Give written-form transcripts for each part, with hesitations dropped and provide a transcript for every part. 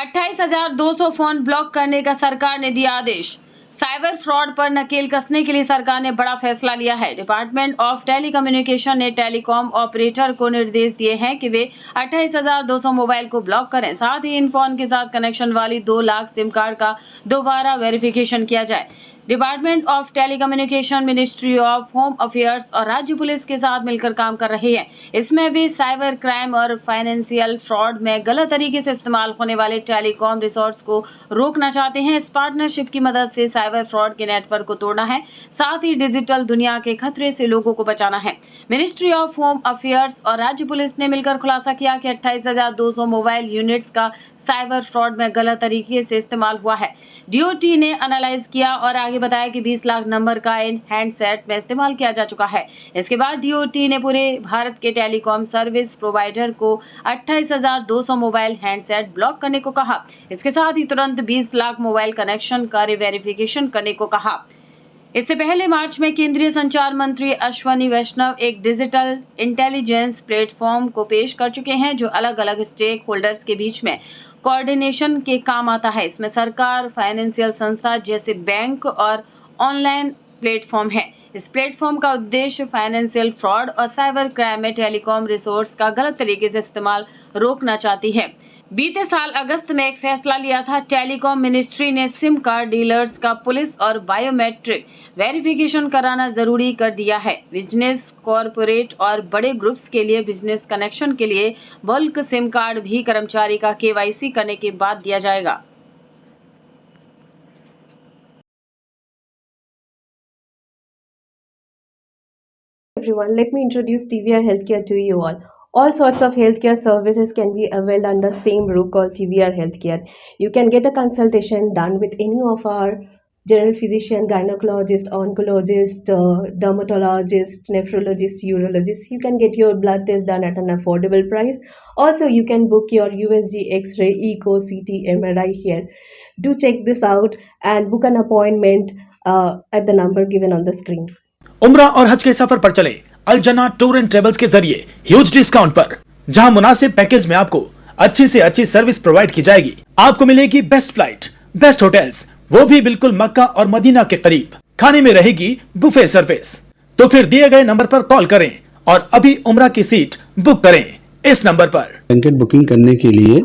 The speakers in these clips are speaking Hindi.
28,200 फोन ब्लॉक करने का सरकार ने दिया आदेश। साइबर फ्रॉड पर नकेल कसने के लिए सरकार ने बड़ा फैसला लिया है। डिपार्टमेंट ऑफ टेलीकम्युनिकेशन ने टेलीकॉम ऑपरेटर को निर्देश दिए हैं कि वे 28,200 मोबाइल को ब्लॉक करें। साथ ही इन फोन के साथ कनेक्शन वाली 2 लाख सिम कार्ड का दोबारा वेरिफिकेशन किया जाए। Department of telecommunication, ministry of home affairs और राज्य पुलिस के साथ मिलकर काम कर रही है। इसमें वे साइबर क्राइम और फाइनेंशियल फ्रॉड में गलत तरीके से इस्तेमाल होने वाले टेलीकॉम रिसोर्स को रोकना चाहते हैं। इस पार्टनरशिप की मदद से साइबर फ्रॉड के नेटवर्क को तोड़ना है, साथ ही डिजिटल दुनिया के खतरे से लोगों को बचाना है। मिनिस्ट्री ऑफ होम अफेयर्स और राज्य पुलिस ने मिलकर खुलासा किया कि 28,200 मोबाइल यूनिट्स का साइबर फ्रॉड में गलत तरीके से इस्तेमाल हुआ है। डीओटी ने एनालाइज किया और आगे बताया कि 20 लाख नंबर का इन हैंडसेट में इस्तेमाल किया जा चुका है। इसके बाद डीओटी ने पूरे भारत के टेलीकॉम सर्विस प्रोवाइडर को 28,200 मोबाइल हैंडसेट ब्लॉक करने को कहा। इसके साथ ही तुरंत 20 लाख मोबाइल कनेक्शन का वेरिफिकेशन करने को कहा। इससे पहले मार्च में केंद्रीय संचार मंत्री अश्विनी वैष्णव एक डिजिटल इंटेलिजेंस प्लेटफॉर्म को पेश कर चुके हैं, जो अलग अलग स्टेक होल्डर्स के बीच में कोऑर्डिनेशन के काम आता है। इसमें सरकार, फाइनेंशियल संस्था जैसे बैंक और ऑनलाइन प्लेटफॉर्म है। इस प्लेटफॉर्म का उद्देश्य फाइनेंशियल फ्रॉड और साइबर क्राइम में टेलीकॉम रिसोर्स का गलत तरीके से इस्तेमाल रोकना चाहती है। बीते साल अगस्त में एक फैसला लिया था। टेलीकॉम मिनिस्ट्री ने सिम कार्ड डीलर्स का पुलिस और बायोमेट्रिक वेरिफिकेशन कराना जरूरी कर दिया है। बिजनेस, कॉरपोरेट और बड़े ग्रुप्स के लिए बिजनेस कनेक्शन के लिए बल्क सिम कार्ड भी कर्मचारी का केवाईसी करने के बाद दिया जाएगा। Everyone, let me introduce TVR Healthcare to you all. All sorts of healthcare services can be availed under same roof called TVR Healthcare. You can get a consultation done with any of our general physician, gynecologist, oncologist, dermatologist, nephrologist, urologist. You can get your blood test done at an affordable price. Also, you can book your USG, X-ray, Echo, CT, MRI here. Do check this out and book an appointment at the number given on the screen. उम्रा और हज के सफर पर चले अल जना टूर एंड ट्रेवल्स के जरिए ह्यूज डिस्काउंट पर, जहां मुनासिब पैकेज में आपको अच्छी से अच्छी सर्विस प्रोवाइड की जाएगी। आपको मिलेगी बेस्ट फ्लाइट, बेस्ट होटल्स, वो भी बिल्कुल मक्का और मदीना के करीब। खाने में रहेगी बुफे सर्विस। तो फिर दिए गए नंबर पर कॉल करें और अभी उम्रा की सीट बुक करें इस नंबर पर। ब्लैंकेट बुकिंग करने के लिए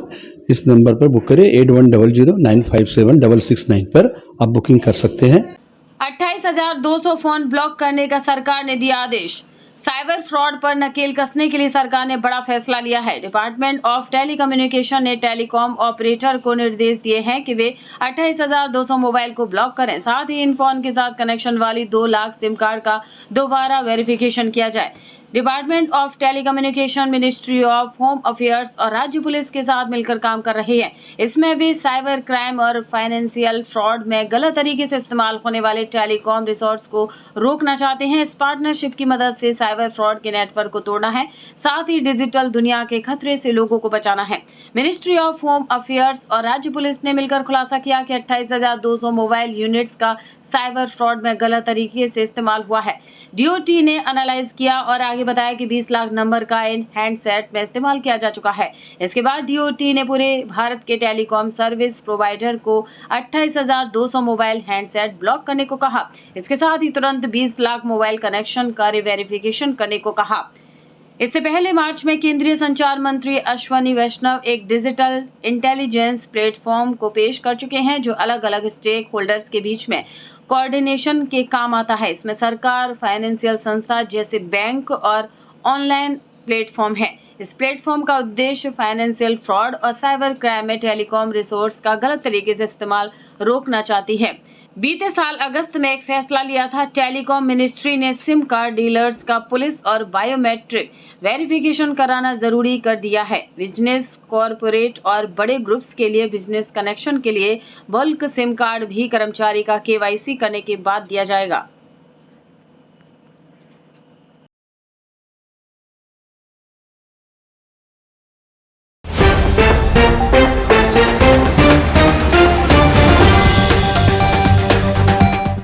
इस नंबर पर बुक करें 8100957669 पर आप बुकिंग कर सकते हैं। 28,200 फोन ब्लॉक करने का सरकार ने दिया आदेश। साइबर फ्रॉड पर नकेल कसने के लिए सरकार ने बड़ा फैसला लिया है। डिपार्टमेंट ऑफ टेलीकम्युनिकेशन ने टेलीकॉम ऑपरेटर को निर्देश दिए हैं कि वे 28,200 मोबाइल को ब्लॉक करें। साथ ही इन फोन के साथ कनेक्शन वाली 2 लाख सिम कार्ड का दोबारा वेरिफिकेशन किया जाए। Department of telecommunication, ministry of home affairs और राज्य पुलिस के साथ मिलकर काम कर रही है। इसमें वे साइबर क्राइम और फाइनेंशियल फ्रॉड में गलत तरीके से इस्तेमाल होने वाले टेलीकॉम रिसोर्स को रोकना चाहते हैं। इस पार्टनरशिप की मदद से साइबर फ्रॉड के नेटवर्क को तोड़ना है, साथ ही डिजिटल दुनिया के खतरे से लोगों को बचाना है। मिनिस्ट्री ऑफ होम अफेयर्स और राज्य पुलिस ने मिलकर खुलासा किया कि 28,200 मोबाइल यूनिट्स का साइबर फ्रॉड में गलत तरीके से इस्तेमाल हुआ है। डीओटी ने एनालाइज किया और आगे बताया कि 20 लाख नंबर का इन हैंडसेट में इस्तेमाल किया जा चुका है। इसके बाद डीओटी ने पूरे भारत के टेलीकॉम सर्विस प्रोवाइडर को 28,200 मोबाइल हैंडसेट ब्लॉक करने को कहा। इसके साथ ही तुरंत 20 लाख मोबाइल कनेक्शन का वेरिफिकेशन करने को कहा। इससे पहले मार्च में केंद्रीय संचार मंत्री अश्विनी वैष्णव एक डिजिटल इंटेलिजेंस प्लेटफॉर्म को पेश कर चुके हैं, जो अलग अलग स्टेक होल्डर्स के बीच में कोऑर्डिनेशन के काम आता है। इसमें सरकार, फाइनेंशियल संस्था जैसे बैंक और ऑनलाइन प्लेटफॉर्म है। इस प्लेटफॉर्म का उद्देश्य फाइनेंशियल फ्रॉड और साइबर क्राइम में टेलीकॉम रिसोर्स का गलत तरीके से इस्तेमाल रोकना चाहती है। बीते साल अगस्त में एक फैसला लिया था। टेलीकॉम मिनिस्ट्री ने सिम कार्ड डीलर्स का पुलिस और बायोमेट्रिक वेरिफिकेशन कराना जरूरी कर दिया है। बिजनेस, कॉरपोरेट और बड़े ग्रुप्स के लिए बिजनेस कनेक्शन के लिए बल्क सिम कार्ड भी कर्मचारी का केवाईसी करने के बाद दिया जाएगा।